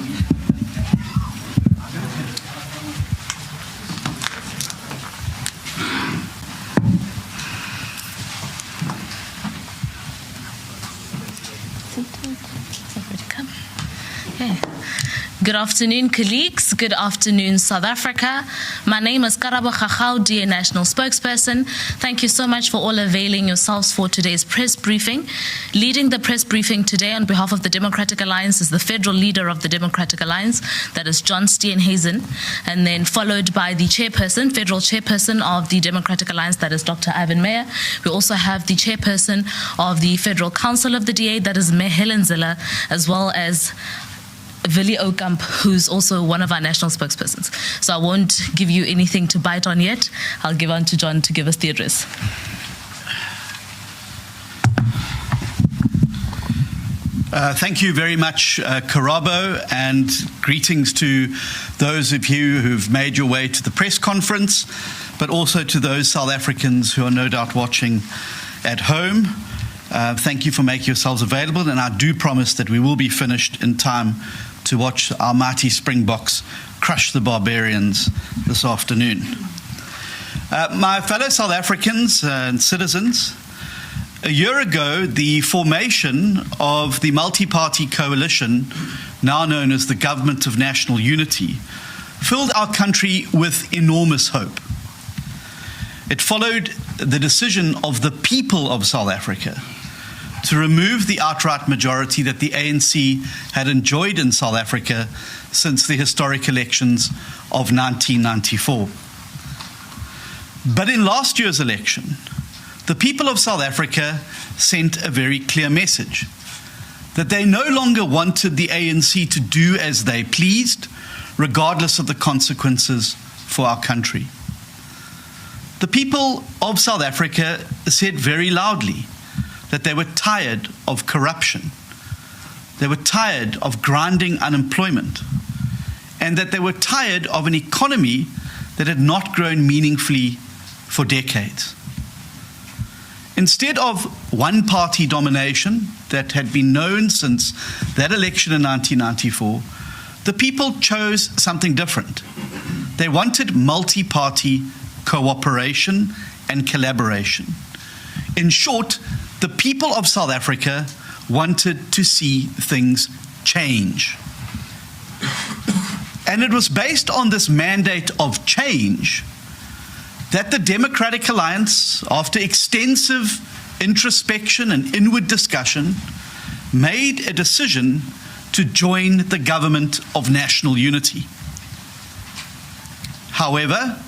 Okay. Good afternoon, colleagues. Good afternoon, South Africa. My name is Karabo Khachau, DA National Spokesperson. Thank you so much for all availing yourselves for today's press briefing. Leading the press briefing today on behalf of the Democratic Alliance is the federal leader of the Democratic Alliance, that is John Steenhuisen, and then followed by the chairperson, federal chairperson of the Democratic Alliance, that is Dr. Ivan Meyer. We also have the chairperson of the Federal Council of the DA, that is Mayor Helen Ziller, as well as Willie Okamp, who's also one of our national spokespersons. So I won't give you anything to bite on yet. I'll give on to John to give us the address. Thank you very much, Karabo, and greetings to those of you who've made your way to the press conference, but also to those South Africans who are no doubt watching at home. Thank you for making yourselves available, and I do promise that we will be finished in time to watch our mighty Springboks crush the barbarians this afternoon. My fellow South Africans and citizens, a year ago, the formation of the multi-party coalition, now known as the Government of National Unity, filled our country with enormous hope. It followed the decision of the people of South Africa to remove the outright majority that the ANC had enjoyed in South Africa since the historic elections of 1994. But in last year's election, the people of South Africa sent a very clear message that they no longer wanted the ANC to do as they pleased, regardless of the consequences for our country. The people of South Africa said very loudly that they were tired of corruption, they were tired of grinding unemployment, and that they were tired of an economy that had not grown meaningfully for decades. Instead of one-party domination that had been known since that election in 1994, the people chose something different. They wanted multi-party cooperation and collaboration. In short, the people of South Africa wanted to see things change. And it was based on this mandate of change that the Democratic Alliance, after extensive introspection and inward discussion, made a decision to join the Government of National Unity. However,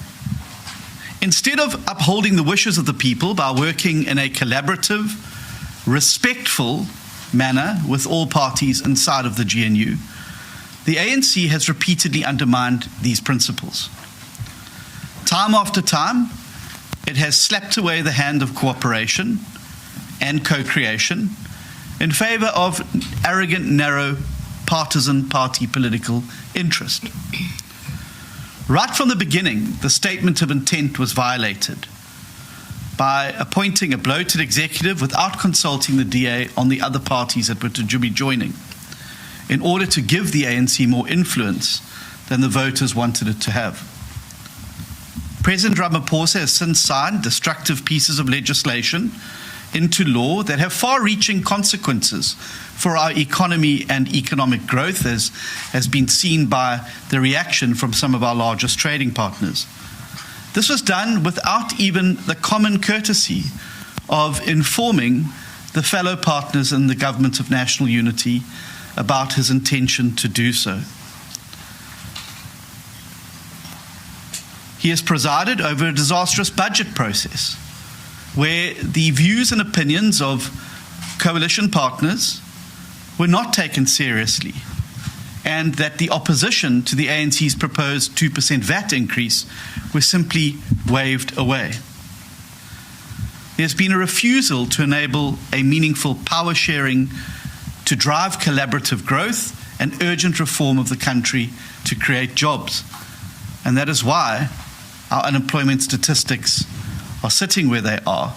instead of upholding the wishes of the people by working in a collaborative, respectful manner with all parties inside of the GNU, the ANC has repeatedly undermined these principles. Time after time, it has slapped away the hand of cooperation and co-creation in favor of arrogant, narrow, partisan party political interest. Right from the beginning, the statement of intent was violated by appointing a bloated executive without consulting the DA on the other parties that were to be joining, in order to give the ANC more influence than the voters wanted it to have. President Ramaphosa has since signed destructive pieces of legislation into law that have far-reaching consequences for our economy and economic growth, as has been seen by the reaction from some of our largest trading partners. This was done without even the common courtesy of informing the fellow partners in the Government of National Unity about his intention to do so. He has presided over a disastrous budget process where the views and opinions of coalition partners were not taken seriously, and that the opposition to the ANC's proposed 2% VAT increase was simply waved away. There's been a refusal to enable a meaningful power sharing to drive collaborative growth and urgent reform of the country to create jobs. And that is why our unemployment statistics are sitting where they are,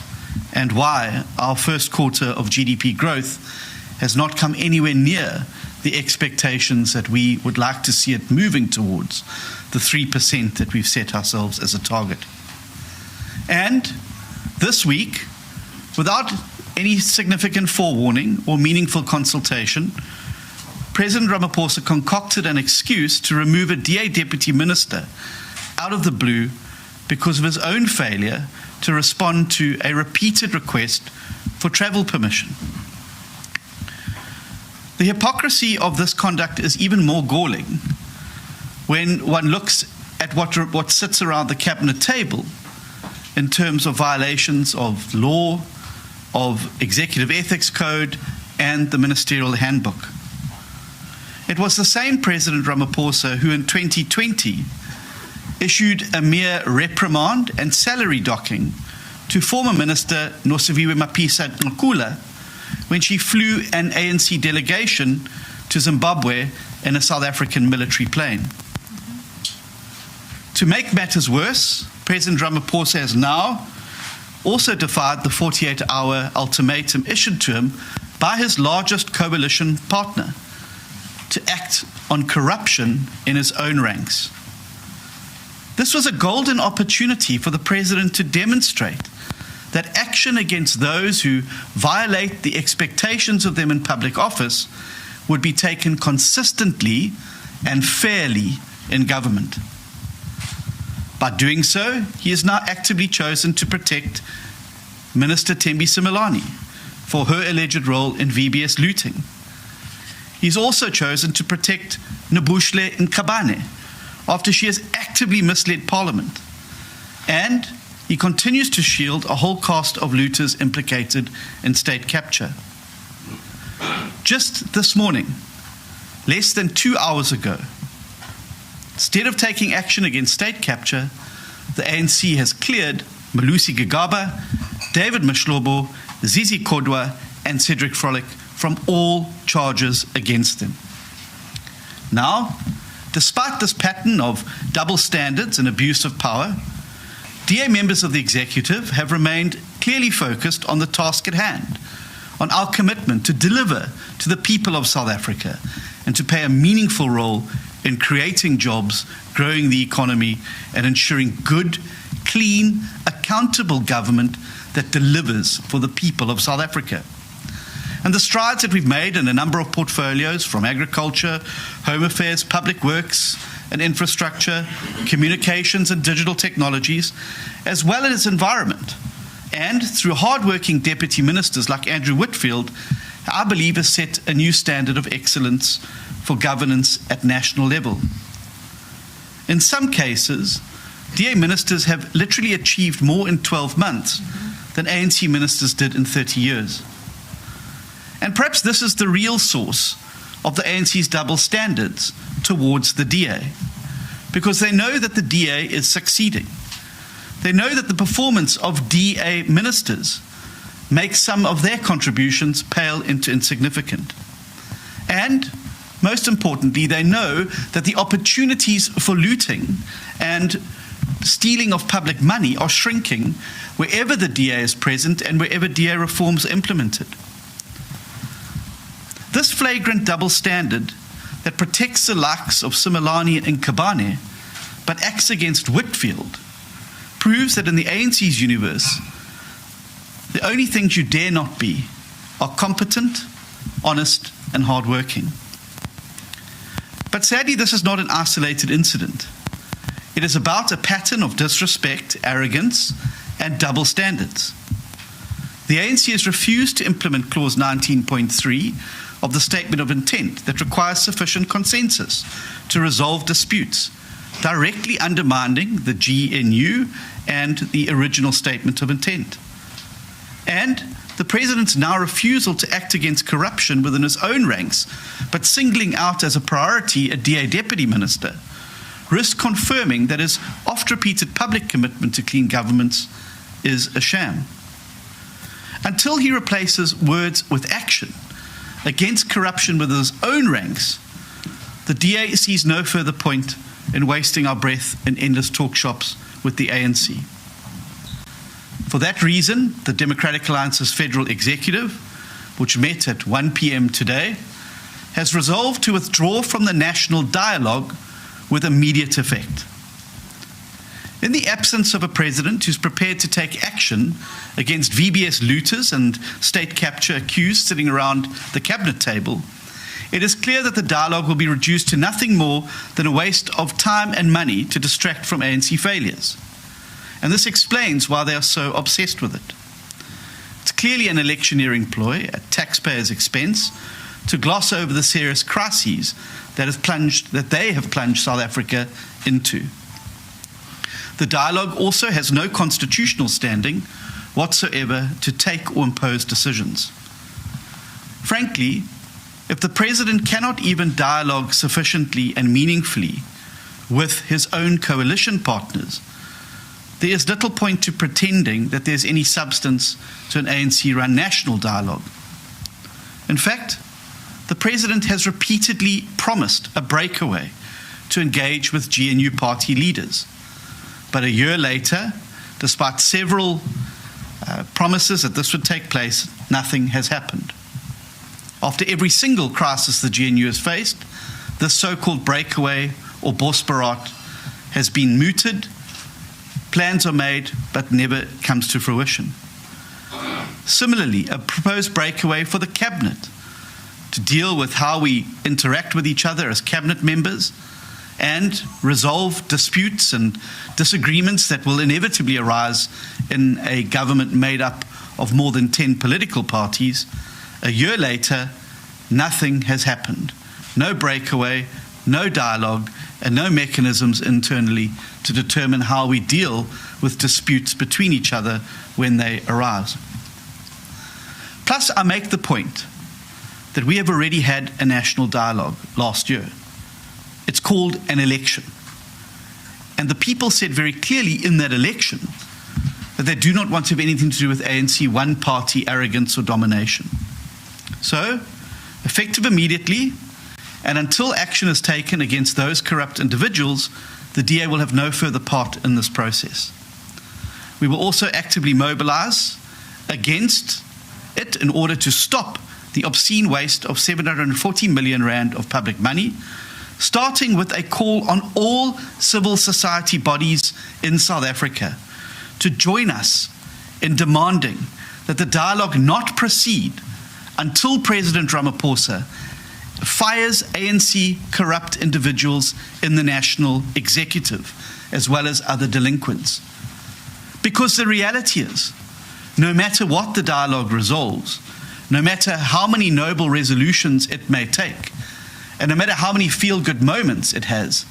and why our first quarter of GDP growth has not come anywhere near the expectations that we would like to see it moving towards, the 3% that we've set ourselves as a target. And this week, without any significant forewarning or meaningful consultation, President Ramaphosa concocted an excuse to remove a DA deputy minister out of the blue because of his own failure to respond to a repeated request for travel permission. The hypocrisy of this conduct is even more galling when one looks at what sits around the cabinet table in terms of violations of law, of executive ethics code, and the ministerial handbook. It was the same President Ramaphosa who in 2020 issued a mere reprimand and salary docking to former Minister Nosiviwe Mapisa-Nqakula when she flew an ANC delegation to Zimbabwe in a South African military plane. To make matters worse, President Ramaphosa has now also defied the 48-hour ultimatum issued to him by his largest coalition partner to act on corruption in his own ranks. This was a golden opportunity for the president to demonstrate that action against those who violate the expectations of them in public office would be taken consistently and fairly in government. By doing so, he has now actively chosen to protect Minister Thembi Simelane for her alleged role in VBS looting. He's also chosen to protect Nobushle Nkabane after she has actively misled Parliament. And he continues to shield a whole cast of looters implicated in state capture. Just this morning, less than 2 hours ago, instead of taking action against state capture, the ANC has cleared Malusi Gigaba, David Mashlobo, Zizi Kodwa, and Cedric Frolick from all charges against them. Now, despite this pattern of double standards and abuse of power, DA members of the executive have remained clearly focused on the task at hand, on our commitment to deliver to the people of South Africa and to play a meaningful role in creating jobs, growing the economy, and ensuring good, clean, accountable government that delivers for the people of South Africa. And the strides that we've made in a number of portfolios, from agriculture, home affairs, public works and infrastructure, communications and digital technologies, as well as environment, and through hard-working deputy ministers like Andrew Whitfield, I believe has set a new standard of excellence for governance at national level. In some cases, DA ministers have literally achieved more in 12 months than ANC ministers did in 30 years. And perhaps this is the real source of the ANC's double standards towards the DA, because they know that the DA is succeeding. They know that the performance of DA ministers makes some of their contributions pale into insignificant. And most importantly, they know that the opportunities for looting and stealing of public money are shrinking wherever the DA is present and wherever DA reforms are implemented. This flagrant double standard that protects the likes of Simelane and Nkabane but acts against Whitfield proves that in the ANC's universe, the only things you dare not be are competent, honest, and hardworking. But sadly, this is not an isolated incident. It is about a pattern of disrespect, arrogance, and double standards. The ANC has refused to implement Clause 19.3 of the Statement of Intent that requires sufficient consensus to resolve disputes, directly undermining the GNU and the original Statement of Intent. And the President's now refusal to act against corruption within his own ranks, but singling out as a priority a DA deputy minister, risks confirming that his oft-repeated public commitment to clean governments is a sham. Until he replaces words with action against corruption within his own ranks, the DA sees no further point in wasting our breath in endless talk shops with the ANC. For that reason, the Democratic Alliance's federal executive, which met at 1 p.m. today, has resolved to withdraw from the national dialogue with immediate effect. In the absence of a president who's prepared to take action against VBS looters and state capture accused sitting around the cabinet table, it is clear that the dialogue will be reduced to nothing more than a waste of time and money to distract from ANC failures. And this explains why they are so obsessed with it. It's clearly an electioneering ploy at taxpayers' expense to gloss over the serious crises that they have plunged South Africa into. The dialogue also has no constitutional standing whatsoever to take or impose decisions. Frankly, if the president cannot even dialogue sufficiently and meaningfully with his own coalition partners, there is little point to pretending that there's any substance to an ANC-run national dialogue. In fact, the president has repeatedly promised a breakaway to engage with GNU party leaders. But a year later, despite several promises that this would take place, nothing has happened. After every single crisis the GNU has faced, this so-called breakaway or Bosbarat has been mooted, plans are made, but never comes to fruition. Similarly, a proposed breakaway for the cabinet to deal with how we interact with each other as cabinet members and resolve disputes and disagreements that will inevitably arise in a government made up of more than 10 political parties. A year later, nothing has happened. No breakaway, no dialogue, and no mechanisms internally to determine how we deal with disputes between each other when they arise. Plus, I make the point that we have already had a national dialogue last year. It's called an election. And the people said very clearly in that election that they do not want to have anything to do with ANC one-party arrogance or domination. So, effective immediately, and until action is taken against those corrupt individuals, the DA will have no further part in this process. We will also actively mobilize against it in order to stop the obscene waste of 740 million rand of public money, starting with a call on all civil society bodies in South Africa to join us in demanding that the dialogue not proceed until President Ramaphosa fires ANC corrupt individuals in the national executive, as well as other delinquents. Because the reality is, no matter what the dialogue resolves, no matter how many noble resolutions it may take, and no matter how many feel-good moments it has,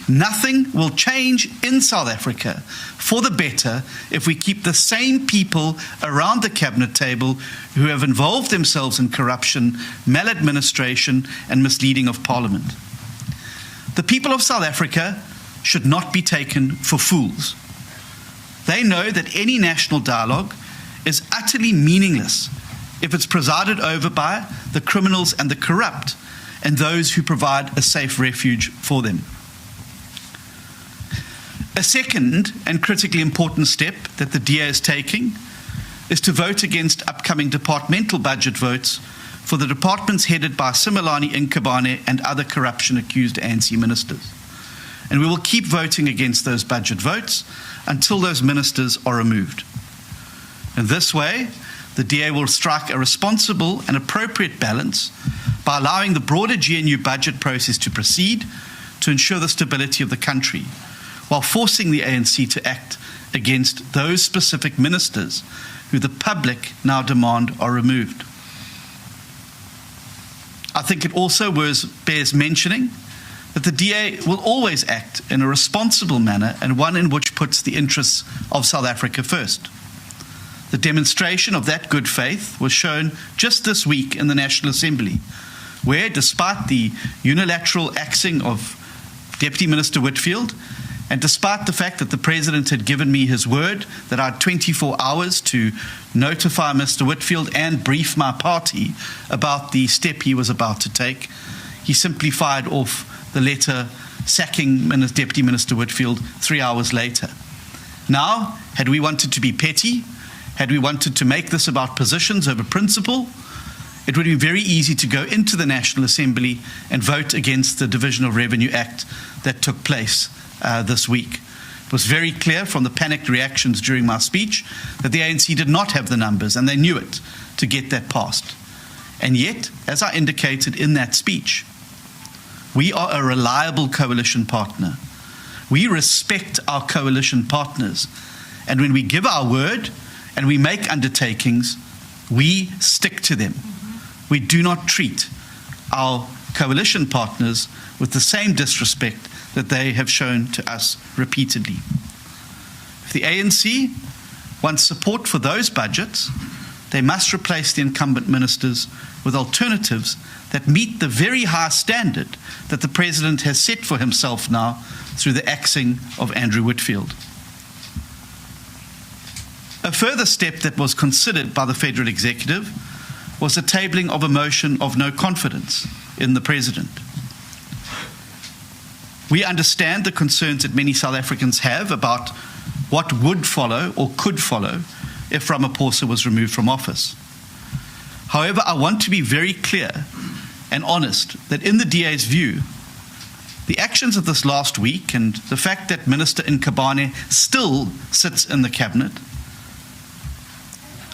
nothing will change in South Africa for the better if we keep the same people around the cabinet table who have involved themselves in corruption, maladministration, and misleading of Parliament. The people of South Africa should not be taken for fools. They know that any national dialogue is utterly meaningless if it's presided over by the criminals and the corrupt, and those who provide a safe refuge for them. A second and critically important step that the DA is taking is to vote against upcoming departmental budget votes for the departments headed by Simelane Inkabane and other corruption-accused ANC ministers. And we will keep voting against those budget votes until those ministers are removed. In this way, the DA will strike a responsible and appropriate balance by allowing the broader GNU budget process to proceed to ensure the stability of the country, while forcing the ANC to act against those specific ministers who the public now demand are removed. I think it also bears mentioning that the DA will always act in a responsible manner and one in which puts the interests of South Africa first. The demonstration of that good faith was shown just this week in the National Assembly, where, despite the unilateral axing of Deputy Minister Whitfield, and despite the fact that the President had given me his word that I had 24 hours to notify Mr. Whitfield and brief my party about the step he was about to take, he simply fired off the letter sacking Deputy Minister Whitfield 3 hours later. Now, had we wanted to be petty, had we wanted to make this about positions over principle, it would be very easy to go into the National Assembly and vote against the Division of Revenue Act that took place this week. It was very clear from the panicked reactions during my speech that the ANC did not have the numbers, and they knew it, to get that passed. And yet, as I indicated in that speech, we are a reliable coalition partner. We respect our coalition partners. And when we give our word and we make undertakings, we stick to them. We do not treat our coalition partners with the same disrespect that they have shown to us repeatedly. If the ANC wants support for those budgets, they must replace the incumbent ministers with alternatives that meet the very high standard that the President has set for himself now through the axing of Andrew Whitfield. A further step that was considered by the Federal Executive was the tabling of a motion of no confidence in the President. We understand the concerns that many South Africans have about what would follow or could follow if Ramaphosa was removed from office. However, I want to be very clear and honest that in the DA's view, the actions of this last week and the fact that Minister Nkabane still sits in the cabinet,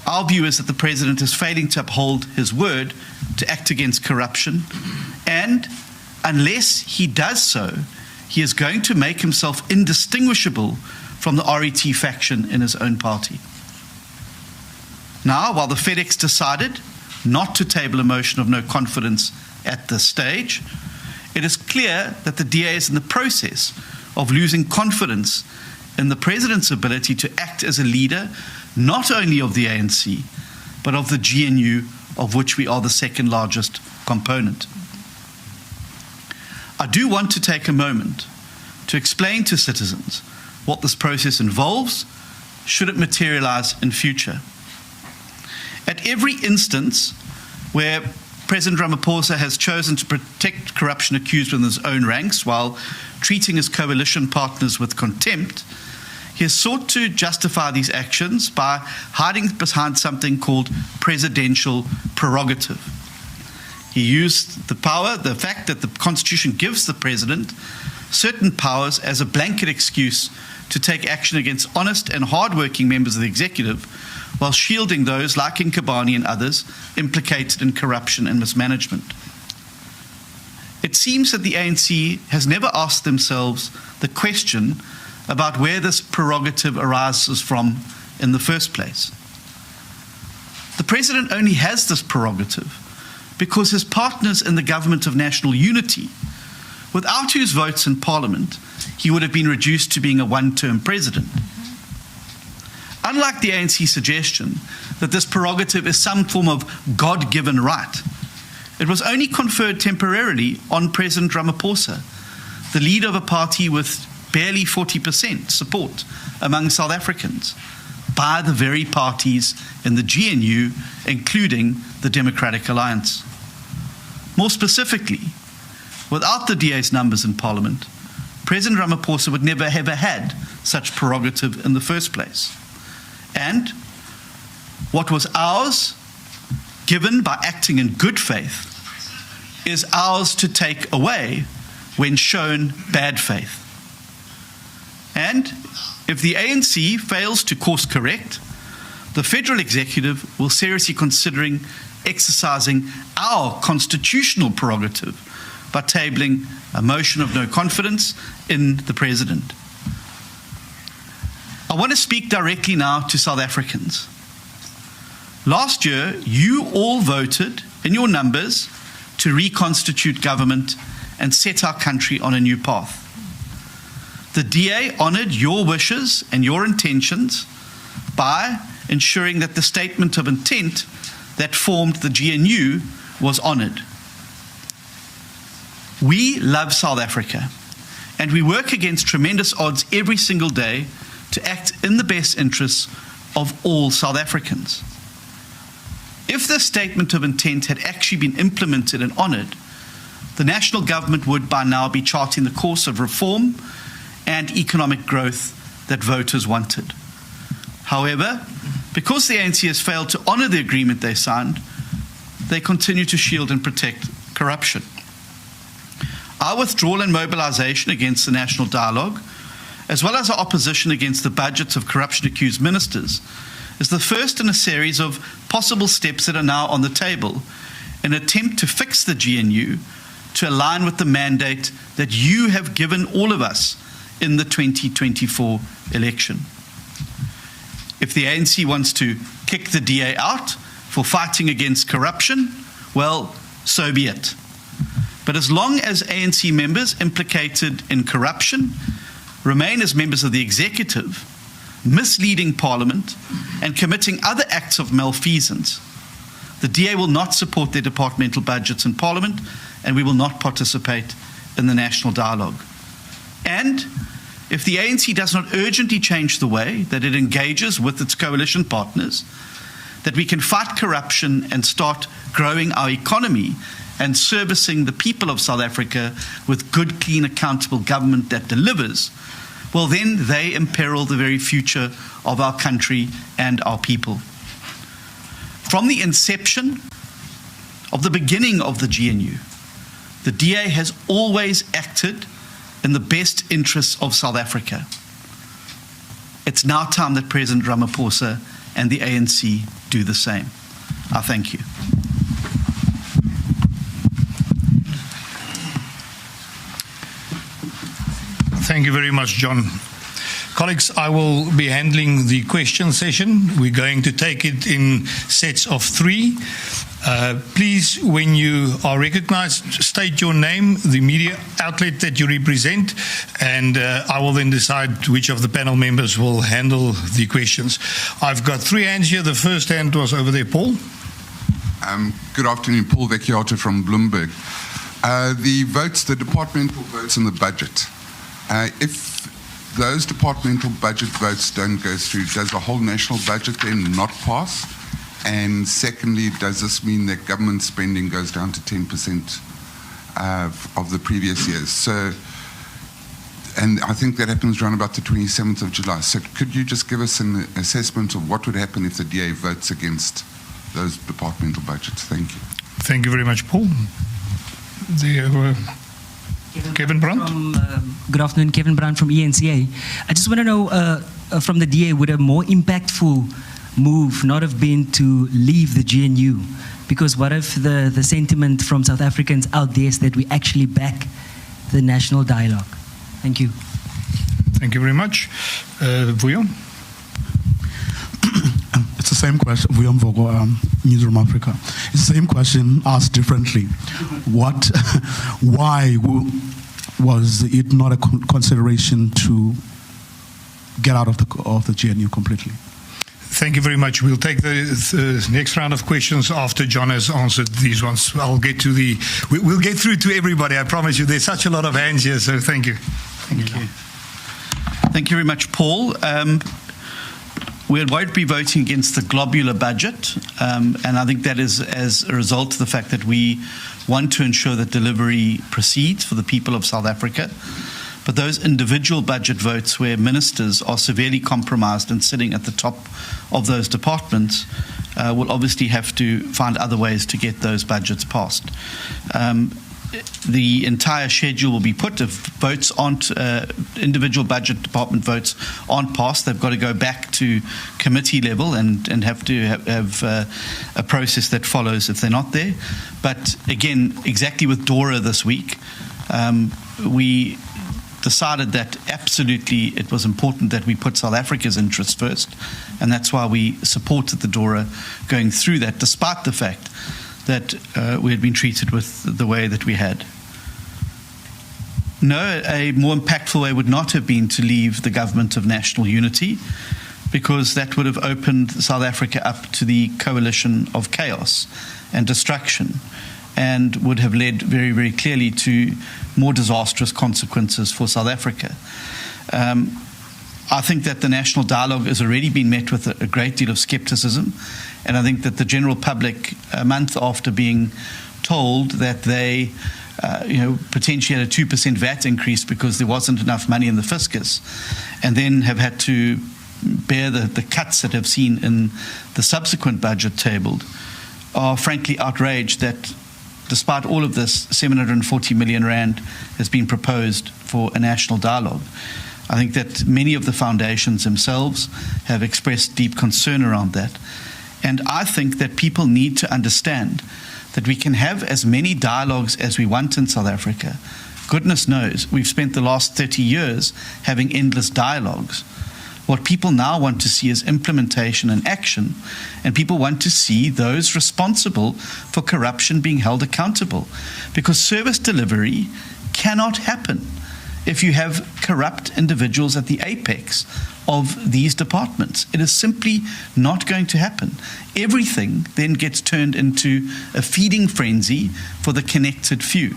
our view is that the President is failing to uphold his word to act against corruption, and unless he does so, he is going to make himself indistinguishable from the RET faction in his own party. Now, while the FedEx decided not to table a motion of no confidence at this stage, it is clear that the DA is in the process of losing confidence in the President's ability to act as a leader, not only of the ANC, but of the GNU, of which we are the second largest component. I do want to take a moment to explain to citizens what this process involves, should it materialize in future. At every instance where President Ramaphosa has chosen to protect corruption accused within his own ranks while treating his coalition partners with contempt, he has sought to justify these actions by hiding behind something called presidential prerogative. He used the power, the fact that the Constitution gives the President certain powers as a blanket excuse to take action against honest and hard-working members of the executive, while shielding those like Nkabane and others implicated in corruption and mismanagement. It seems that the ANC has never asked themselves the question about where this prerogative arises from in the first place. The President only has this prerogative because his partners in the government of national unity, without whose votes in Parliament, he would have been reduced to being a one-term president. Unlike the ANC suggestion that this prerogative is some form of God-given right, it was only conferred temporarily on President Ramaphosa, the leader of a party with barely 40% support among South Africans, by the very parties in the GNU, including the Democratic Alliance. More specifically, without the DA's numbers in Parliament, President Ramaphosa would never have had such prerogative in the first place. And what was ours, given by acting in good faith, is ours to take away when shown bad faith. And if the ANC fails to course correct, the Federal Executive will seriously considering exercising our constitutional prerogative by tabling a motion of no confidence in the President. I want to speak directly now to South Africans. Last year, you all voted in your numbers to reconstitute government and set our country on a new path. The DA honoured your wishes and your intentions by ensuring that the statement of intent that formed the GNU was honoured. We love South Africa, and we work against tremendous odds every single day to act in the best interests of all South Africans. If this statement of intent had actually been implemented and honoured, the national government would by now be charting the course of reform and economic growth that voters wanted. However, because the ANC has failed to honour the agreement they signed, they continue to shield and protect corruption. Our withdrawal and mobilization against the national dialogue, as well as our opposition against the budgets of corruption-accused ministers, is the first in a series of possible steps that are now on the table in an attempt to fix the GNU to align with the mandate that you have given all of us in the 2024 election. If the ANC wants to kick the DA out for fighting against corruption, well, so be it. But as long as ANC members implicated in corruption remain as members of the executive, misleading Parliament and committing other acts of malfeasance, the DA will not support their departmental budgets in Parliament, and we will not participate in the national dialogue. And if the ANC does not urgently change the way that it engages with its coalition partners, that we can fight corruption and start growing our economy and servicing the people of South Africa with good, clean, accountable government that delivers, well, then they imperil the very future of our country and our people. From the inception of the beginning of the GNU, the DA has always acted in the best interests of South Africa. It's now time that President Ramaphosa and the ANC do the same. I thank you. Thank you very much, John. Colleagues, I will be handling the question session. We're going to take it in sets of 3. Please, when you are recognized, state your name, the media outlet that you represent, and I will then decide which of the panel members will handle the questions. I've got 3 hands here. The first hand was over there, Paul. Good afternoon, Paul Vecchiato from Bloomberg. The departmental votes in the budget. If those departmental budget votes don't go through, does the whole national budget then not pass? And secondly, does this mean that government spending goes down to 10% of the previous years? So, and I think that happens around about the 27th of July. So could you just give us an assessment of what would happen if the DA votes against those departmental budgets? Thank you. Thank you very much, Paul. Kevin Brandt. Good afternoon, Kevin Brandt from ENCA. I just want to know from the DA, would a more impactful move not have been to leave the GNU? Because what if the sentiment from South Africans out there is that we actually back the national dialogue? Thank you. Thank you very much. Vuyo? It's the same question. Vuyo Mvogo, Newsroom Africa. It's the same question asked differently. Why was it not a consideration to get out of the GNU completely? Thank you very much. We'll take the next round of questions after John has answered these ones. We'll get through to everybody, I promise you. There's such a lot of hands here, so thank you. Thank you. Thank you very much, Paul. We won't be voting against the globular budget, and I think that is as a result of the fact that we want to ensure that delivery proceeds for the people of South Africa. But those individual budget votes where ministers are severely compromised and sitting at the top of those departments will obviously have to find other ways to get those budgets passed. The entire schedule will be put. If votes aren't, individual budget department votes aren't passed, they've got to go back to committee level and have to have a process that follows if they're not there. But again, exactly with DORA this week, we decided that absolutely it was important that we put South Africa's interests first, and that's why we supported the DORA going through that, despite the fact that we had been treated with the way that we had. No, a more impactful way would not have been to leave the government of national unity, because that would have opened South Africa up to the coalition of chaos and destruction, and would have led very, very clearly to more disastrous consequences for South Africa. I think that the national dialogue has already been met with a great deal of skepticism, and I think that the general public, a month after being told that they potentially had a 2% VAT increase because there wasn't enough money in the fiscus, and then have had to bear the cuts that have seen in the subsequent budget tabled, are frankly outraged that despite all of this, 740 million rand has been proposed for a national dialogue. I think that many of the foundations themselves have expressed deep concern around that. And I think that people need to understand that we can have as many dialogues as we want in South Africa. Goodness knows, we've spent the last 30 years having endless dialogues. What people now want to see is implementation and action, and people want to see those responsible for corruption being held accountable. Because service delivery cannot happen if you have corrupt individuals at the apex of these departments. It is simply not going to happen. Everything then gets turned into a feeding frenzy for the connected few.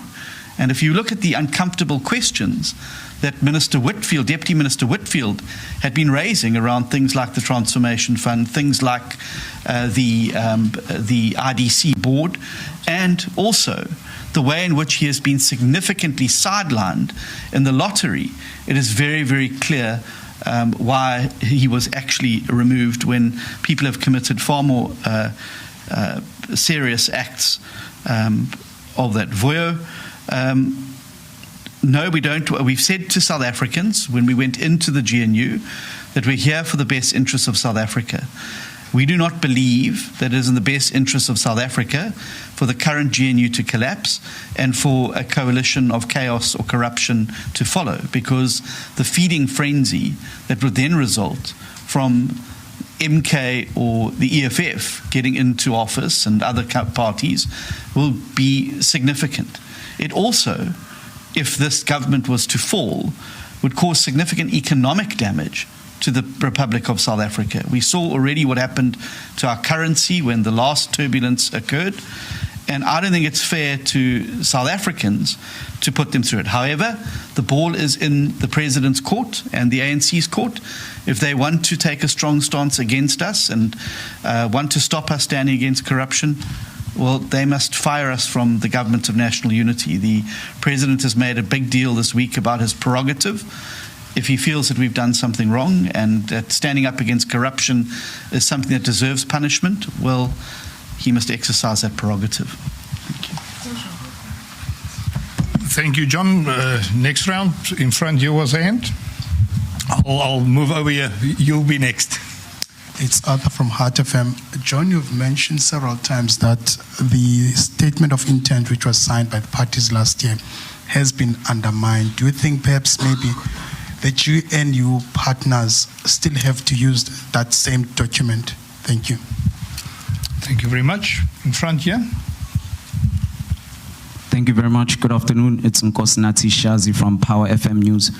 And if you look at the uncomfortable questions that Minister Whitfield, Deputy Minister Whitfield, had been raising around things like the Transformation Fund, things like the IDC board, and also the way in which he has been significantly sidelined in the lottery, it is very, very clear why he was actually removed when people have committed far more serious acts of that. Voyo, no, we don't. We've said to South Africans when we went into the GNU that we're here for the best interests of South Africa. We do not believe that it is in the best interests of South Africa for the current GNU to collapse and for a coalition of chaos or corruption to follow, because the feeding frenzy that would then result from MK or the EFF getting into office and other parties will be significant. It also, if this government was to fall, would cause significant economic damage to the Republic of South Africa. We saw already what happened to our currency when the last turbulence occurred, and I don't think it's fair to South Africans to put them through it. However, the ball is in the President's court and the ANC's court. If they want to take a strong stance against us and want to stop us standing against corruption, well, they must fire us from the Government of National Unity. The President has made a big deal this week about his prerogative. If he feels that we've done something wrong and that standing up against corruption is something that deserves punishment, well, he must exercise that prerogative. Thank you, John. Next round, in front, you was a hand. I'll move over here. You'll be next. It's Arthur from Heart FM. John, you've mentioned several times that the statement of intent which was signed by the parties last year has been undermined. Do you think perhaps maybe the GNU partners still have to use that same document? Thank you. Thank you very much. In front here. Thank you very much. Good afternoon. It's Nkosinathi Shazi from Power FM News.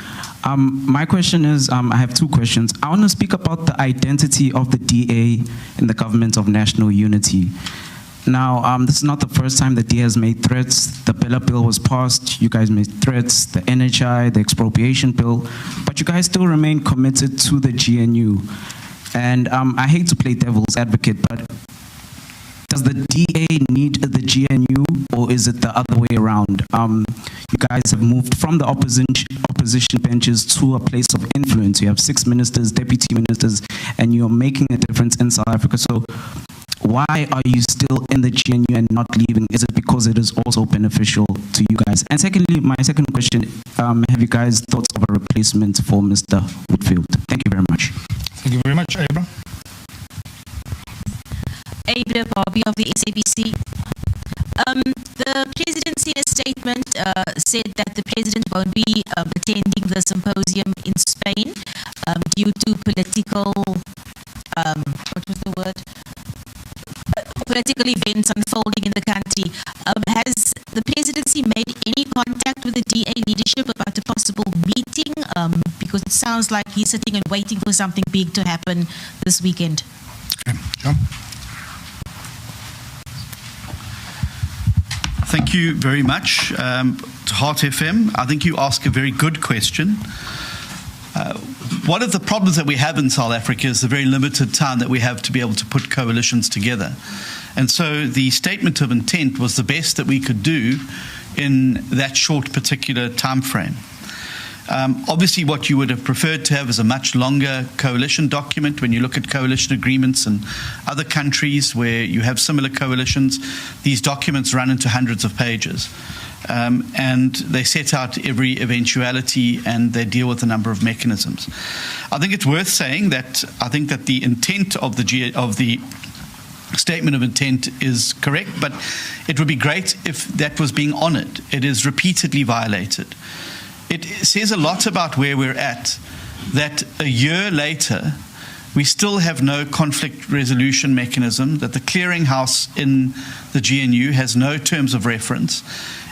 My question is, I have two questions. I want to speak about the identity of the DA in the Government of National Unity. Now, this is not the first time the DA has made threats. The Bella Bill was passed. You guys made threats. The NHI, the expropriation bill. But you guys still remain committed to the GNU. And I hate to play devil's advocate, but does the DA need the GNU, or is it the other way around? You guys have moved from the opposition benches to a place of influence. You have 6 ministers, deputy ministers, and you're making a difference in South Africa. So why are you still in the GNU and not leaving? Is it because it is also beneficial to you guys? And secondly, my second question, have you guys thought of a replacement for Mr. Whitfield? Thank you very much. Thank you very much, Abra. Abra Barbie of the SABC. The presidency in a statement said that the president won't be attending the symposium in Spain due to political, political events unfolding in the country. Has the presidency made any contact with the DA leadership about a possible meeting? Because it sounds like he's sitting and waiting for something big to happen this weekend. Okay. John? Thank you very much. To Heart FM, I think you ask a very good question. One of the problems that we have in South Africa is the very limited time that we have to be able to put coalitions together. And so the statement of intent was the best that we could do in that short particular time frame. Obviously, what you would have preferred to have is a much longer coalition document. When you look at coalition agreements in other countries where you have similar coalitions, these documents run into hundreds of pages. And they set out every eventuality and they deal with a number of mechanisms. I think it's worth saying that I think that the intent of the statement of intent is correct, but it would be great if that was being honoured. It is repeatedly violated. It says a lot about where we're at, that a year later we still have no conflict resolution mechanism, that the clearinghouse in the GNU has no terms of reference,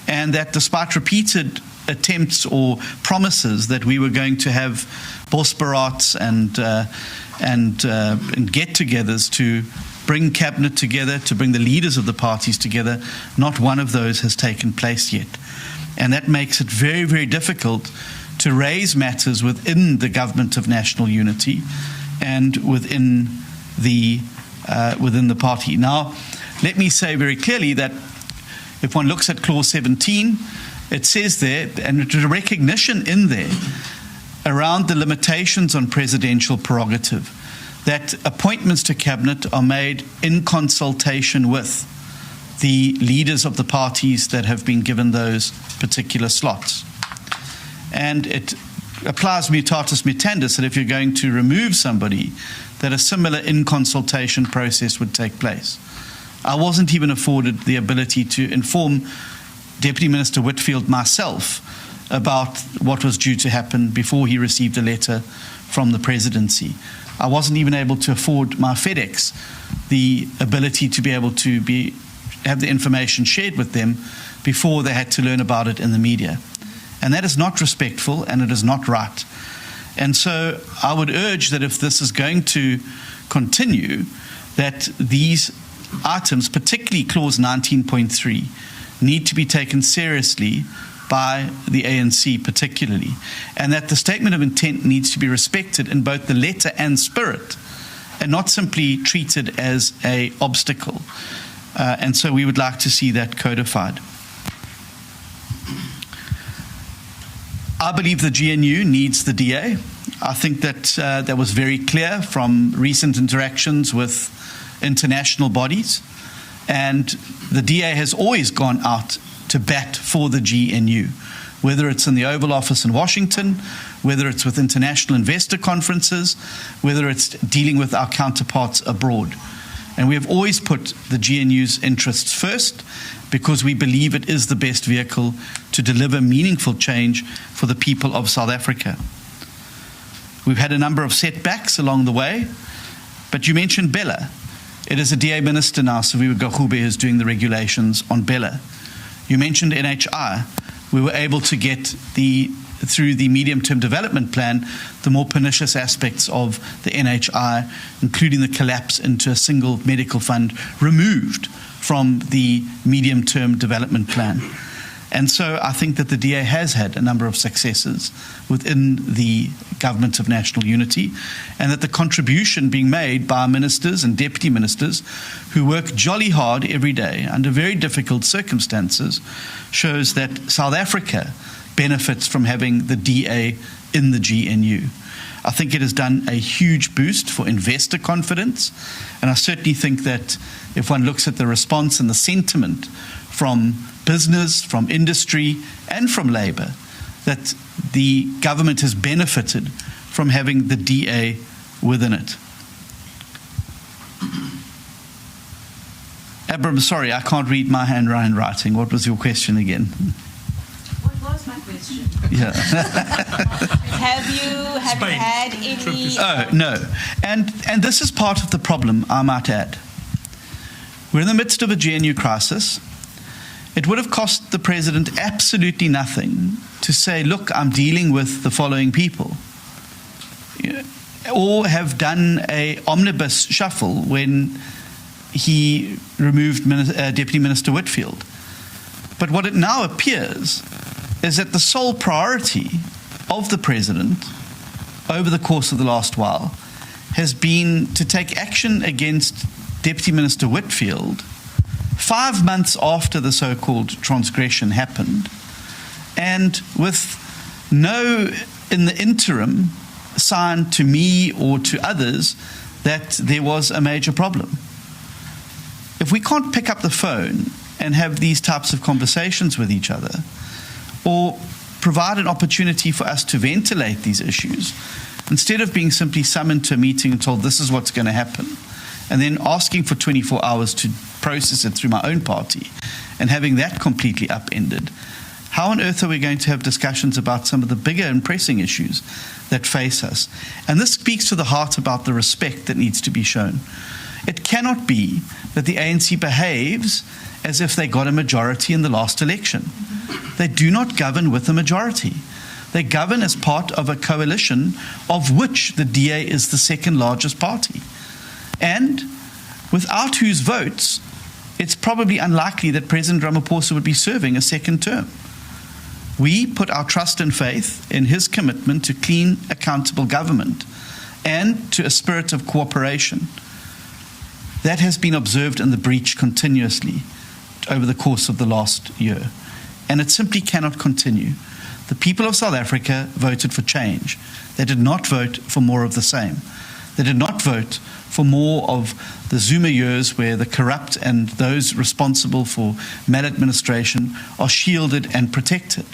and that despite repeated attempts or promises that we were going to have Bosparats and get-togethers to bring cabinet together, to bring the leaders of the parties together, not one of those has taken place yet. And that makes it very, very difficult to raise matters within the government of national unity and within the party. Now, let me say very clearly that if one looks at Clause 17, it says there, and there's a recognition in there around the limitations on presidential prerogative, that appointments to cabinet are made in consultation with the leaders of the parties that have been given those particular slots. And it applies mutatis mutandis that if you're going to remove somebody, that a similar in-consultation process would take place. I wasn't even afforded the ability to inform Deputy Minister Whitfield myself about what was due to happen before he received a letter from the presidency. I wasn't even able to afford my FedEx the ability to be able to have the information shared with them before they had to learn about it in the media. And that is not respectful and it is not right. And so I would urge that if this is going to continue, that these items, particularly Clause 19.3, need to be taken seriously by the ANC particularly, and that the statement of intent needs to be respected in both the letter and spirit, and not simply treated as an obstacle. And so we would like to see that codified. I believe the GNU needs the DA. I think that that was very clear from recent interactions with international bodies, and the DA has always gone out to bat for the GNU, whether it's in the Oval Office in Washington, whether it's with international investor conferences, whether it's dealing with our counterparts abroad. And we have always put the GNU's interests first because we believe it is the best vehicle to deliver meaningful change for the people of South Africa. We've had a number of setbacks along the way, but you mentioned Bella. It is a DA minister now, Saviwe Gagube, who's doing the regulations on Bella. You mentioned NHI. We were able to get through the medium-term development plan, the more pernicious aspects of the NHI, including the collapse into a single medical fund, removed from the medium-term development plan. And so I think that the DA has had a number of successes within the government of national unity, and that the contribution being made by ministers and deputy ministers who work jolly hard every day under very difficult circumstances shows that South Africa benefits from having the DA in the GNU. I think it has done a huge boost for investor confidence, and I certainly think that if one looks at the response and the sentiment from business, from industry, and from Labour, that the government has benefited from having the DA within it. Abram, sorry, I can't read my handwriting. What was your question again? What was my question? Yeah. Have you had any? Oh, no. And this is part of the problem, I might add. We're in the midst of a GNU crisis. It would have cost the president absolutely nothing to say, look, I'm dealing with the following people. Or have done an omnibus shuffle when he removed Deputy Minister Whitfield. But what it now appears is that the sole priority of the president over the course of the last while has been to take action against Deputy Minister Whitfield 5 months after the so-called transgression happened, and with no, in the interim, sign to me or to others that there was a major problem. If we can't pick up the phone and have these types of conversations with each other, or provide an opportunity for us to ventilate these issues, instead of being simply summoned to a meeting and told this is what's going to happen, and then asking for 24 hours to process it through my own party, and having that completely upended, how on earth are we going to have discussions about some of the bigger and pressing issues that face us? And this speaks to the heart about the respect that needs to be shown. It cannot be that the ANC behaves as if they got a majority in the last election. They do not govern with a majority. They govern as part of a coalition of which the DA is the second largest party. And without whose votes, it's probably unlikely that President Ramaphosa would be serving a second term. We put our trust and faith in his commitment to clean, accountable government and to a spirit of cooperation. That has been observed in the breach continuously over the course of the last year. And it simply cannot continue. The people of South Africa voted for change. They did not vote for more of the same. They did not vote for more of the Zuma years where the corrupt and those responsible for maladministration are shielded and protected.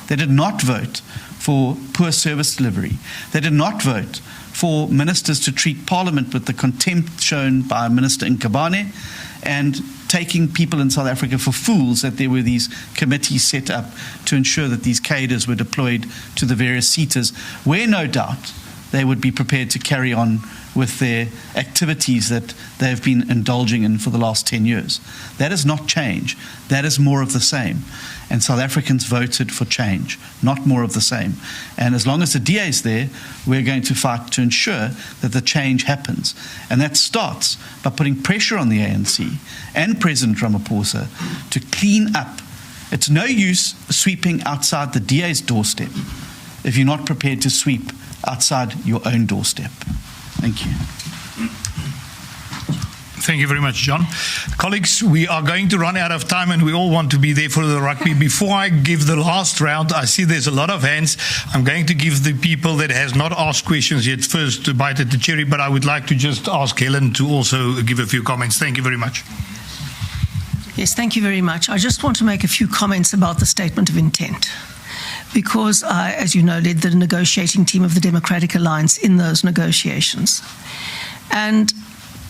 They did not vote for poor service delivery. They did not vote for ministers to treat Parliament with the contempt shown by Minister Nkabane and taking people in South Africa for fools that there were these committees set up to ensure that these cadres were deployed to the various seaters, where no doubt they would be prepared to carry on with their activities that they have been indulging in for the last 10 years. That is not change. That is more of the same. And South Africans voted for change, not more of the same. And as long as the DA is there, we're going to fight to ensure that the change happens. And that starts by putting pressure on the ANC and President Ramaphosa to clean up. It's no use sweeping outside the DA's doorstep if you're not prepared to sweep outside your own doorstep. Thank you. Thank you very much, John. Colleagues, we are going to run out of time and we all want to be there for the rugby. Before I give the last round, I see there's a lot of hands. I'm going to give the people that has not asked questions yet first to bite at the cherry, but I would like to just ask Helen to also give a few comments. Thank you very much. Yes, thank you very much. I just want to make a few comments about the statement of intent, because I, as you know, led the negotiating team of the Democratic Alliance in those negotiations. And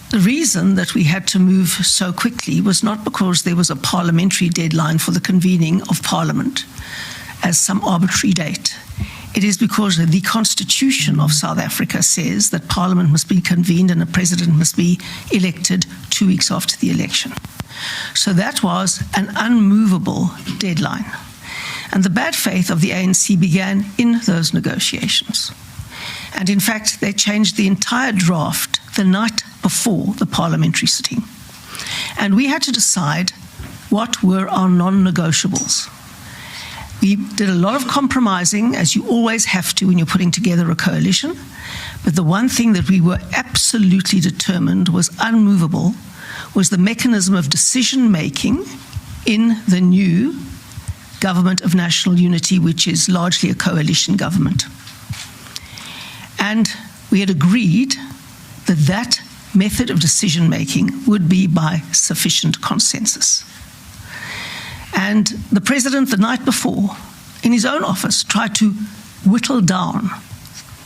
the reason that we had to move so quickly was not because there was a parliamentary deadline for the convening of Parliament as some arbitrary date. It is because the Constitution of South Africa says that Parliament must be convened and a president must be elected 2 weeks after the election. So that was an unmovable deadline. And the bad faith of the ANC began in those negotiations. And in fact, they changed the entire draft the night before the parliamentary sitting. And we had to decide what were our non-negotiables. We did a lot of compromising, as you always have to when you're putting together a coalition. But the one thing that we were absolutely determined was unmovable was the mechanism of decision-making in the new Government of National Unity, which is largely a coalition government. And we had agreed that that method of decision-making would be by sufficient consensus. And the president, the night before, in his own office, tried to whittle down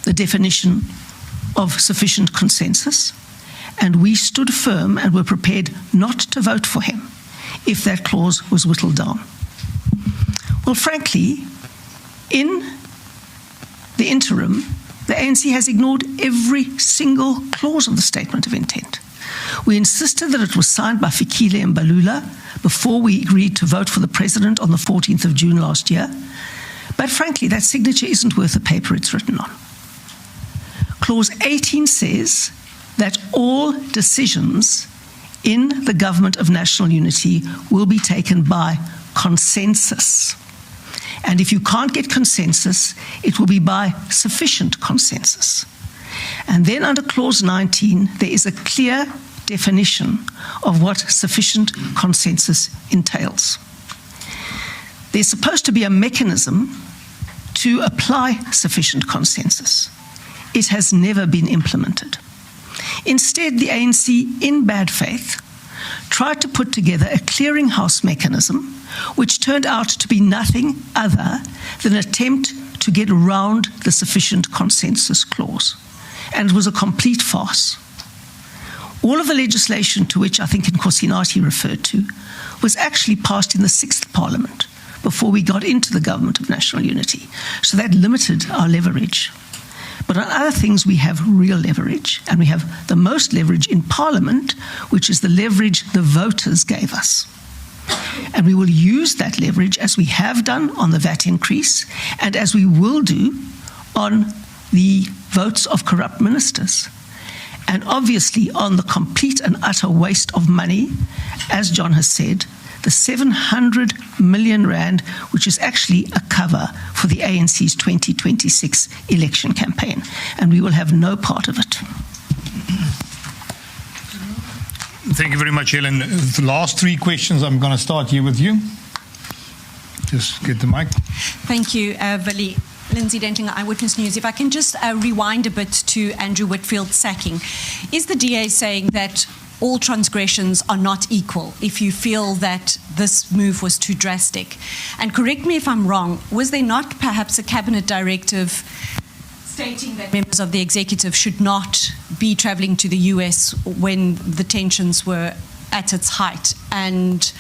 the definition of sufficient consensus, and we stood firm and were prepared not to vote for him if that clause was whittled down. Well, frankly, in the interim, the ANC has ignored every single clause of the statement of intent. We insisted that it was signed by Fikile and Balula before we agreed to vote for the president on the 14th of June last year. But frankly, that signature isn't worth the paper it's written on. Clause 18 says that all decisions in the Government of National Unity will be taken by consensus. And if you can't get consensus, it will be by sufficient consensus. And then under Clause 19, there is a clear definition of what sufficient consensus entails. There's supposed to be a mechanism to apply sufficient consensus. It has never been implemented. Instead, the ANC, in bad faith, tried to put together a clearinghouse mechanism which turned out to be nothing other than an attempt to get around the sufficient consensus clause. And it was a complete farce. All of the legislation to which I think Nkosinathi referred to was actually passed in the 6th Parliament before we got into the Government of National Unity. So that limited our leverage. But on other things, we have real leverage, and we have the most leverage in Parliament, which is the leverage the voters gave us. And we will use that leverage, as we have done on the VAT increase, and as we will do on the votes of corrupt ministers. And obviously on the complete and utter waste of money, as John has said, the 700 million rand, which is actually a cover for the ANC's 2026 election campaign. And we will have no part of it. Thank you very much, Helen. The last 3 questions, I'm going to start here with you. Just get the mic. Thank you, Vali. Lindsay Dentlinger, Eyewitness News. If I can just rewind a bit to Andrew Whitfield's sacking. Is the DA saying that all transgressions are not equal if you feel that this move was too drastic? And correct me if I'm wrong, was there not perhaps a cabinet directive stating that members of the executive should not be travelling to the US when the tensions were at its height? And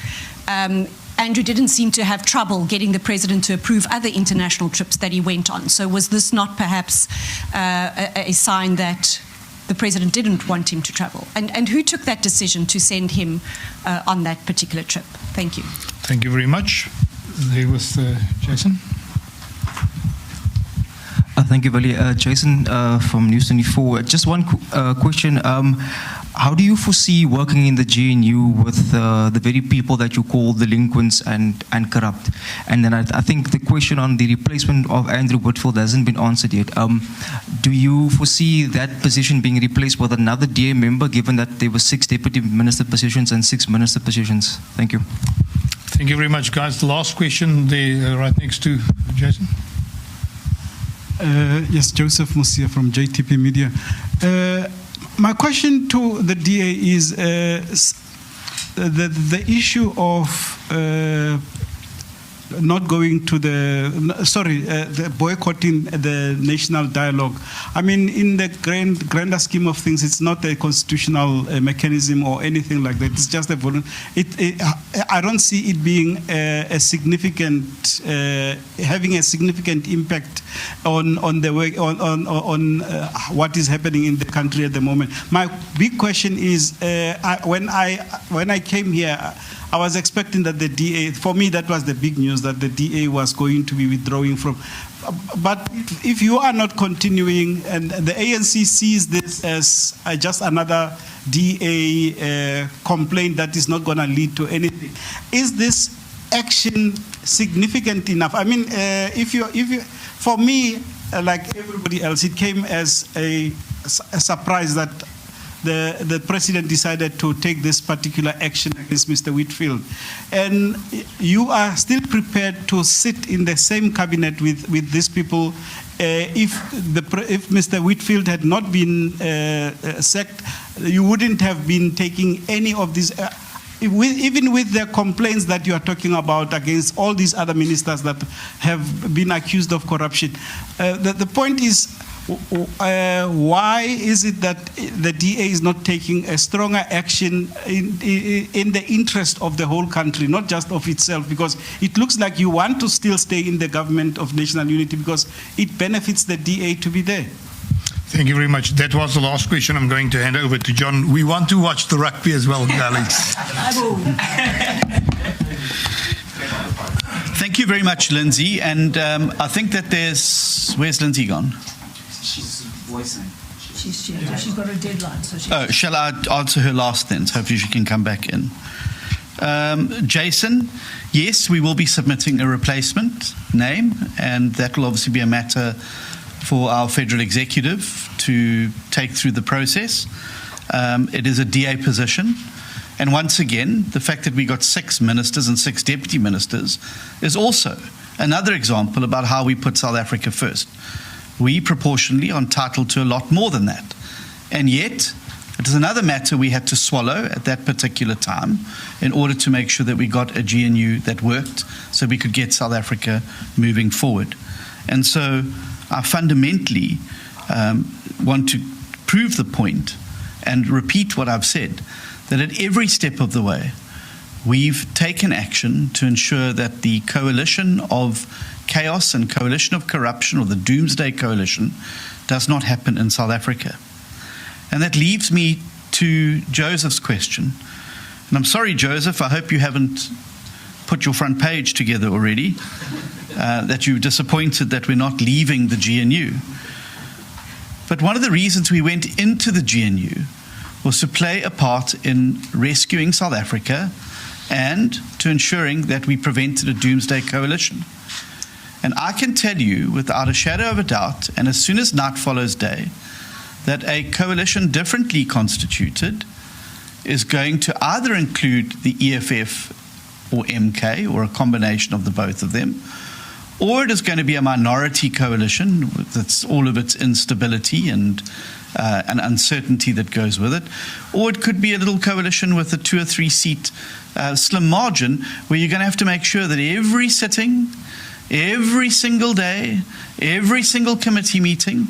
Andrew didn't seem to have trouble getting the president to approve other international trips that he went on. So was this not perhaps a sign that the president didn't want him to travel? And who took that decision to send him on that particular trip? Thank you. Thank you very much. There was Jason. Thank you, Vali. Jason from News 24. Just one question. How do you foresee working in the GNU with the very people that you call delinquents and corrupt? And then I think the question on the replacement of Andrew Whitfield hasn't been answered yet. Do you foresee that position being replaced with another DA member, given that there were 6 deputy minister positions and 6 minister positions? Thank you. Thank you very much, guys. The last question there, right next to Jason. Yes, Joseph Musia from JTP Media. My question to the DA is the issue of not going to the boycotting the national dialogue. I mean, in the grander scheme of things, it's not a constitutional mechanism or anything like that. It's just a I don't see it being a significant, having a significant impact on the way on what is happening in the country at the moment. My big question is when I came here, I was expecting that the DA, for me that was the big news, that the DA was going to be withdrawing from. But if you are not continuing, and the ANC sees this as just another DA complaint that is not going to lead to anything, is this action significant enough? I mean, if you, for me, like everybody else, it came as a surprise that the president decided to take this particular action against Mr. Whitfield. And you are still prepared to sit in the same cabinet with these people. If Mr. Whitfield had not been sacked, you wouldn't have been taking any of these, even with the complaints that you are talking about against all these other ministers that have been accused of corruption. The point is, why is it that the DA is not taking a stronger action in the interest of the whole country, not just of itself? Because it looks like you want to still stay in the government of national unity because it benefits the DA to be there. Thank you very much. That was the last question. I'm going to hand over to John. We want to watch the rugby as well, Alex. Thank you very much, Lindsay. And I think that where's Lindsay gone? She's got a deadline. So shall I answer her last then? So hopefully she can come back in. Jason, yes, we will be submitting a replacement name, and that will obviously be a matter for our federal executive to take through the process. It is a DA position. And once again, the fact that we got 6 ministers and 6 deputy ministers is also another example about how we put South Africa first. We proportionally are entitled to a lot more than that. And yet, it is another matter we had to swallow at that particular time in order to make sure that we got a GNU that worked so we could get South Africa moving forward. And so I fundamentally want to prove the point and repeat what I've said, that at every step of the way, we've taken action to ensure that the coalition of chaos and coalition of corruption, or the doomsday coalition, does not happen in South Africa. And that leaves me to Joseph's question. And I'm sorry, Joseph, I hope you haven't put your front page together already, that you're disappointed that we're not leaving the GNU. But one of the reasons we went into the GNU was to play a part in rescuing South Africa and to ensuring that we prevented a doomsday coalition. And I can tell you without a shadow of a doubt, and as soon as night follows day, that a coalition differently constituted is going to either include the EFF or MK, or a combination of the both of them, or it is going to be a minority coalition that's all of its instability and uncertainty that goes with it, or it could be a little coalition with a 2 or 3 seat slim margin, where you're going to have to make sure that every sitting, every single day, every single committee meeting,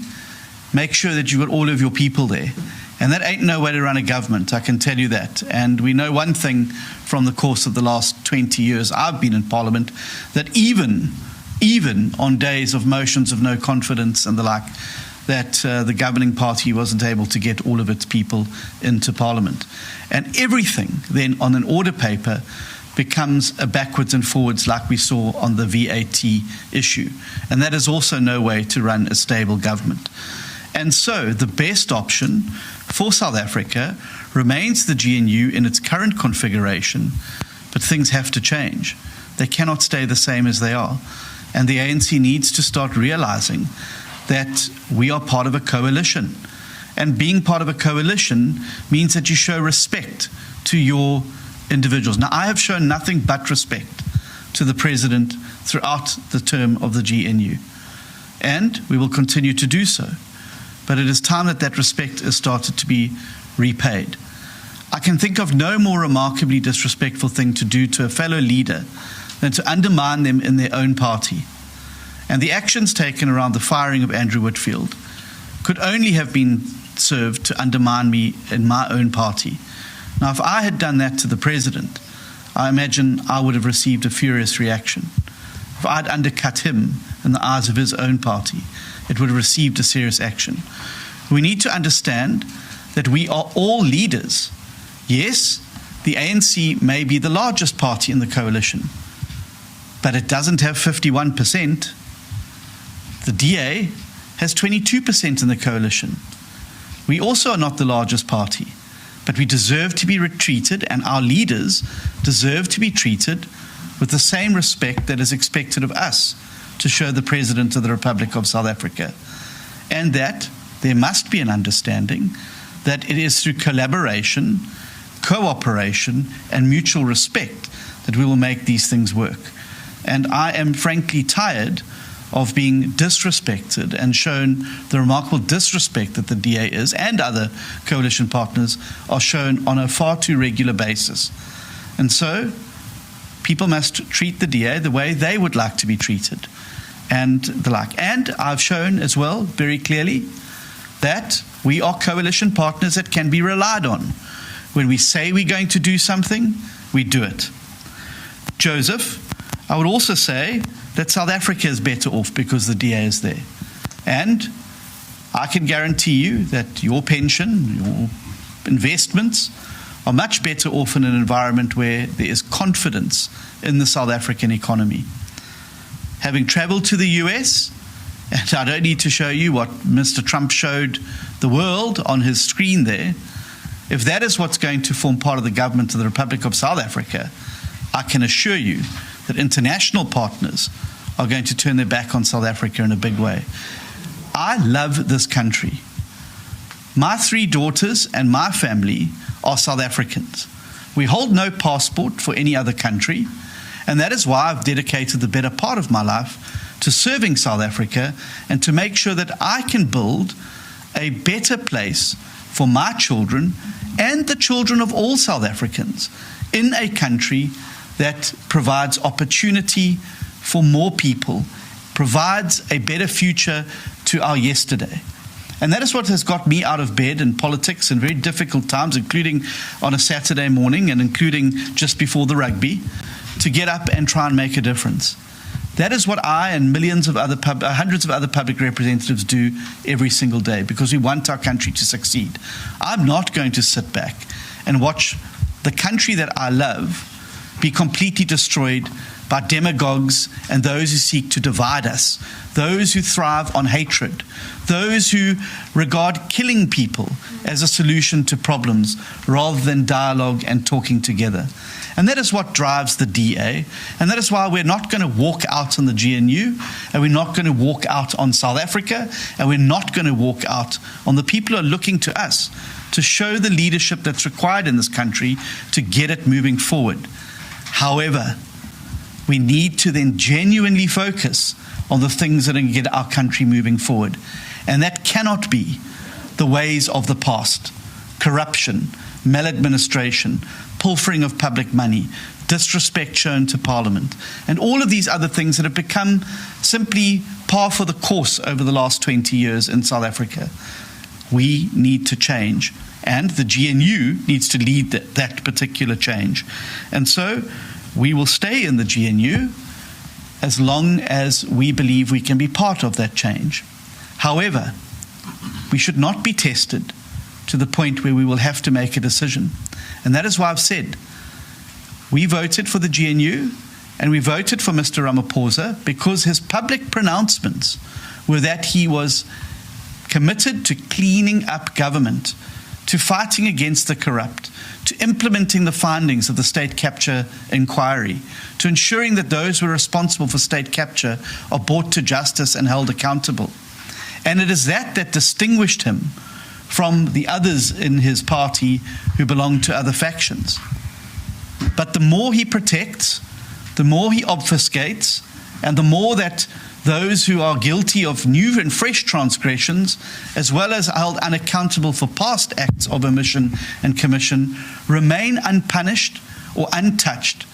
make sure that you've got all of your people there. And that ain't no way to run a government, I can tell you that. And we know one thing from the course of the last 20 years I've been in Parliament, that even on days of motions of no confidence and the like, that the governing party wasn't able to get all of its people into Parliament. And everything then on an order paper becomes a backwards and forwards, like we saw on the VAT issue. And that is also no way to run a stable government. And so the best option for South Africa remains the GNU in its current configuration, but things have to change. They cannot stay the same as they are. And the ANC needs to start realizing that we are part of a coalition. And being part of a coalition means that you show respect to your individuals. Now, I have shown nothing but respect to the President throughout the term of the GNU. And we will continue to do so. But it is time that that respect has started to be repaid. I can think of no more remarkably disrespectful thing to do to a fellow leader than to undermine them in their own party. And the actions taken around the firing of Andrew Whitfield could only have been served to undermine me in my own party. Now, if I had done that to the President, I imagine I would have received a furious reaction. If I'd undercut him in the eyes of his own party, it would have received a serious action. We need to understand that we are all leaders. Yes, the ANC may be the largest party in the coalition, but it doesn't have 51%. The DA has 22% in the coalition. We also are not the largest party, but we deserve to be treated, and our leaders deserve to be treated with the same respect that is expected of us to show the President of the Republic of South Africa. And that there must be an understanding that it is through collaboration, cooperation, and mutual respect that we will make these things work. And I am frankly tired of being disrespected and shown the remarkable disrespect that the DA is and other coalition partners are shown on a far too regular basis. And so people must treat the DA the way they would like to be treated and the like. And I've shown as well very clearly that we are coalition partners that can be relied on. When we say we're going to do something, we do it. Joseph, I would also say that South Africa is better off because the DA is there. And I can guarantee you that your pension, your investments are much better off in an environment where there is confidence in the South African economy. Having traveled to the US, and I don't need to show you what Mr. Trump showed the world on his screen there, if that is what's going to form part of the government of the Republic of South Africa, I can assure you that international partners are going to turn their back on South Africa in a big way. I love this country. My 3 daughters and my family are South Africans. We hold no passport for any other country, And that is why I've dedicated the better part of my life to serving South Africa and to make sure that I can build a better place for my children and the children of all South Africans in a country that provides opportunity for more people, provides a better future to our yesterday. And that is what has got me out of bed in politics in very difficult times, including on a Saturday morning and including just before the rugby, to get up and try and make a difference. That is what I and hundreds of other public representatives do every single day, because we want our country to succeed. I'm not going to sit back and watch the country that I love be completely destroyed by demagogues and those who seek to divide us, those who thrive on hatred, those who regard killing people as a solution to problems rather than dialogue and talking together. And that is what drives the DA, and that is why we're not going to walk out on the GNU, and we're not going to walk out on South Africa, and we're not going to walk out on the people who are looking to us to show the leadership that's required in this country to get it moving forward. However, we need to then genuinely focus on the things that are going to get our country moving forward. And that cannot be the ways of the past: corruption, maladministration, pilfering of public money, disrespect shown to Parliament, and all of these other things that have become simply par for the course over the last 20 years in South Africa. We need to change, and the GNU needs to lead that particular change. And so we will stay in the GNU as long as we believe we can be part of that change. However, we should not be tested to the point where we will have to make a decision. And that is why I've said we voted for the GNU and we voted for Mr. Ramaphosa because his public pronouncements were that he was committed to cleaning up government, to fighting against the corrupt, to implementing the findings of the state capture inquiry, to ensuring that those who are responsible for state capture are brought to justice and held accountable. And it is that distinguished him from the others in his party who belong to other factions. But the more he protects, the more he obfuscates, and the more that those who are guilty of new and fresh transgressions, as well as held unaccountable for past acts of omission and commission, remain unpunished or untouched,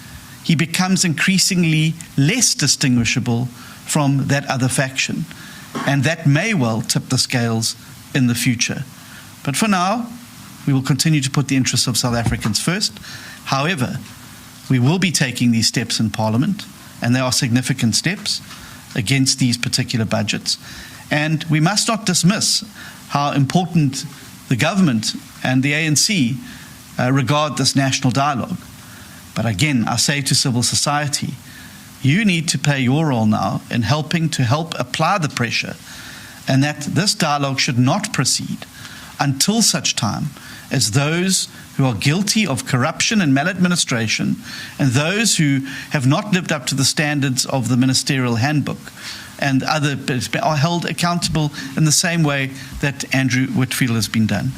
he becomes increasingly less distinguishable from that other faction. And that may well tip the scales in the future. But for now, we will continue to put the interests of South Africans first. However, we will be taking these steps in Parliament, and they are significant steps against these particular budgets. And we must not dismiss how important the government and the ANC regard this national dialogue. But again, I say to civil society, you need to play your role now in helping to help apply the pressure, and that this dialogue should not proceed until such time as those who are guilty of corruption and maladministration and those who have not lived up to the standards of the ministerial handbook and other are held accountable in the same way that Andrew Whitfield has been done.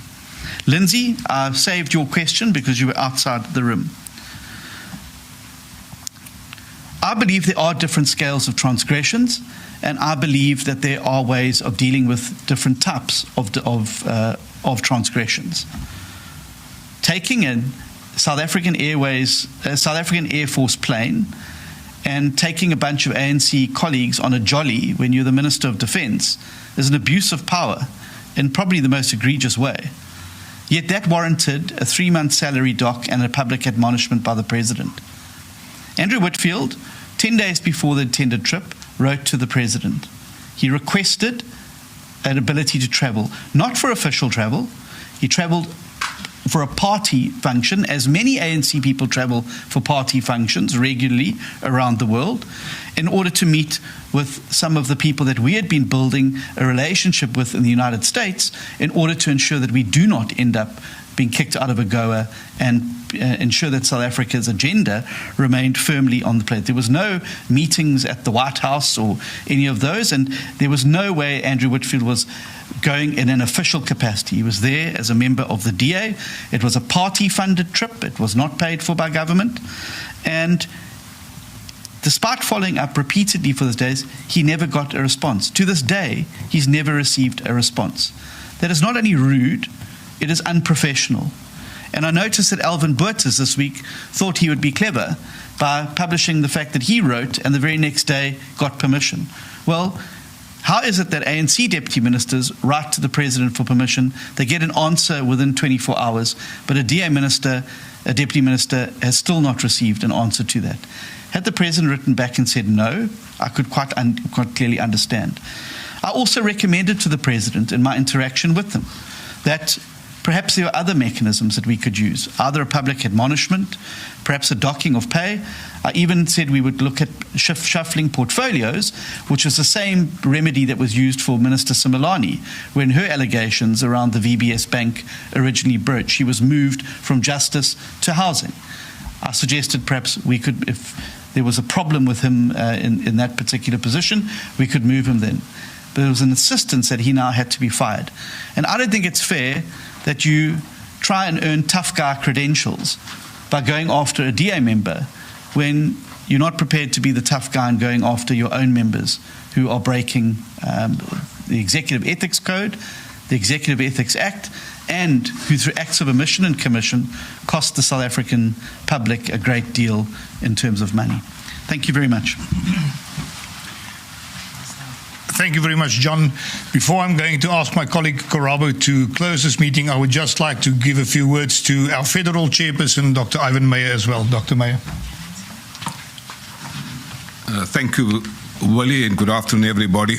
Lindsay, I've saved your question because you were outside the room. I believe there are different scales of transgressions, and I believe that there are ways of dealing with different types of transgressions. Taking in South African Airways, South African Air Force plane, and taking a bunch of ANC colleagues on a jolly when you're the Minister of Defence is an abuse of power in probably the most egregious way. Yet that warranted a 3-month salary dock and a public admonishment by the President. Andrew Whitfield, 10 days before the intended trip, wrote to the President. He requested an ability to travel, not for official travel. He travelled for a party function, as many ANC people travel for party functions regularly around the world, in order to meet with some of the people that we had been building a relationship with in the United States, in order to ensure that we do not end up being kicked out of AGOA and ensure that South Africa's agenda remained firmly on the plate. There was no meetings at the White House or any of those, and there was no way Andrew Whitfield was going in an official capacity. He was there as a member of the DA. It was a party-funded trip. It was not paid for by government. And Despite following up repeatedly for those days, he never got a response. To this day, he's never received a response. That is not only rude, it is unprofessional. And I noticed that Alvin Boertes this week thought he would be clever by publishing the fact that he wrote and the very next day got permission. Well, how is it that ANC deputy ministers write to the president for permission, they get an answer within 24 hours, but a DA minister, a deputy minister, has still not received an answer to that? Had the president written back and said no, I could quite clearly understand. I also recommended to the president in my interaction with him that perhaps there are other mechanisms that we could use, either a public admonishment, perhaps a docking of pay. I even said we would look at shuffling portfolios, which was the same remedy that was used for Minister Similani when her allegations around the VBS Bank originally broached. She was moved from justice to housing. I suggested perhaps we could, if there was a problem with him in that particular position, we could move him then. But there was an insistence that he now had to be fired. And I don't think it's fair that you try and earn tough guy credentials by going after a DA member when you're not prepared to be the tough guy and going after your own members who are breaking the Executive Ethics Code, the Executive Ethics Act, and who through acts of omission and commission cost the South African public a great deal in terms of money. Thank you very much. Thank you very much, John. Before I'm going to ask my colleague Karabo to close this meeting, I would just like to give a few words to our federal chairperson, Dr. Ivan Meyer, as well. Dr. Meyer. Thank you, Willie, and good afternoon, everybody.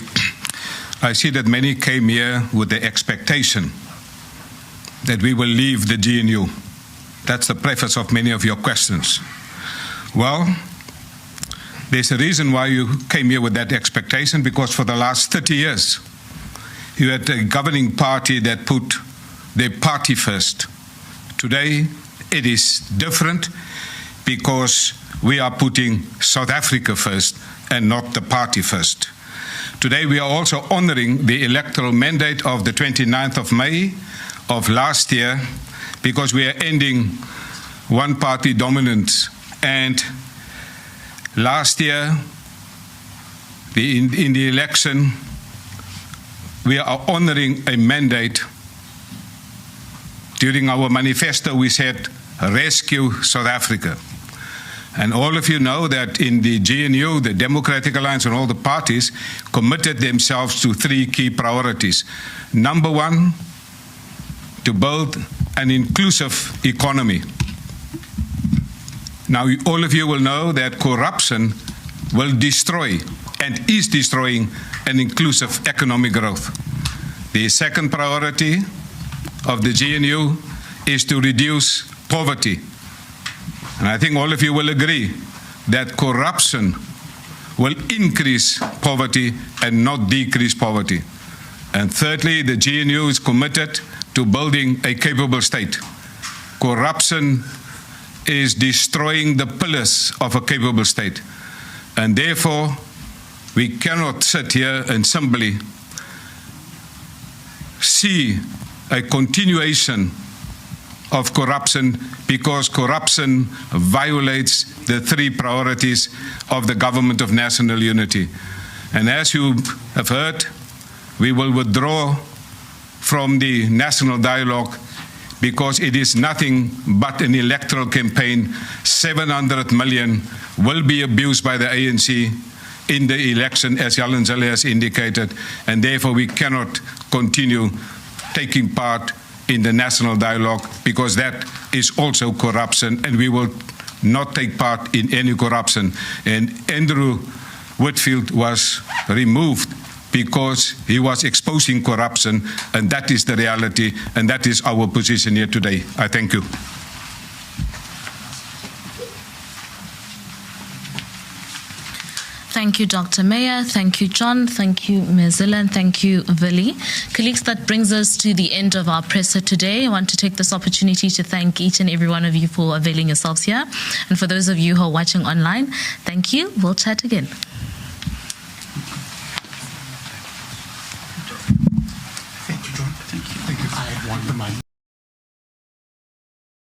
I see that many came here with the expectation that we will leave the GNU. That's the preface of many of your questions. Well, there's a reason why you came here with that expectation, because for the last 30 years, you had a governing party that put their party first. Today, it is different because we are putting South Africa first and not the party first. Today, we are also honoring the electoral mandate of the 29th of May of last year, because we are ending one-party dominance. And last year, in the election, we are honoring a mandate. During our manifesto, we said, rescue South Africa. And all of you know that in the GNU, the Democratic Alliance and all the parties committed themselves to 3 key priorities. Number 1, to build an inclusive economy. Now, all of you will know that corruption will destroy and is destroying an inclusive economic growth. The second priority of the GNU is to reduce poverty. And I think all of you will agree that corruption will increase poverty and not decrease poverty. And thirdly, the GNU is committed to building a capable state. Corruption is destroying the pillars of a capable state. And therefore, we cannot sit here and simply see a continuation of corruption, because corruption violates the 3 priorities of the Government of National Unity. And as you have heard, we will withdraw from the national dialogue because it is nothing but an electoral campaign. 700 million will be abused by the ANC in the election, as Helen Zille has indicated, and therefore we cannot continue taking part in the national dialogue, because that is also corruption, and we will not take part in any corruption. And Andrew Whitfield was removed because he was exposing corruption, and that is the reality, and that is our position here today. I thank you. Thank you, Dr. Meyer. Thank you, John. Thank you, Ms. Zille, and thank you, Vili. Colleagues, that brings us to the end of our presser today. I want to take this opportunity to thank each and every one of you for availing yourselves here. And for those of you who are watching online, thank you. We'll chat again. Thank you, John. Thank you. I had one reminder.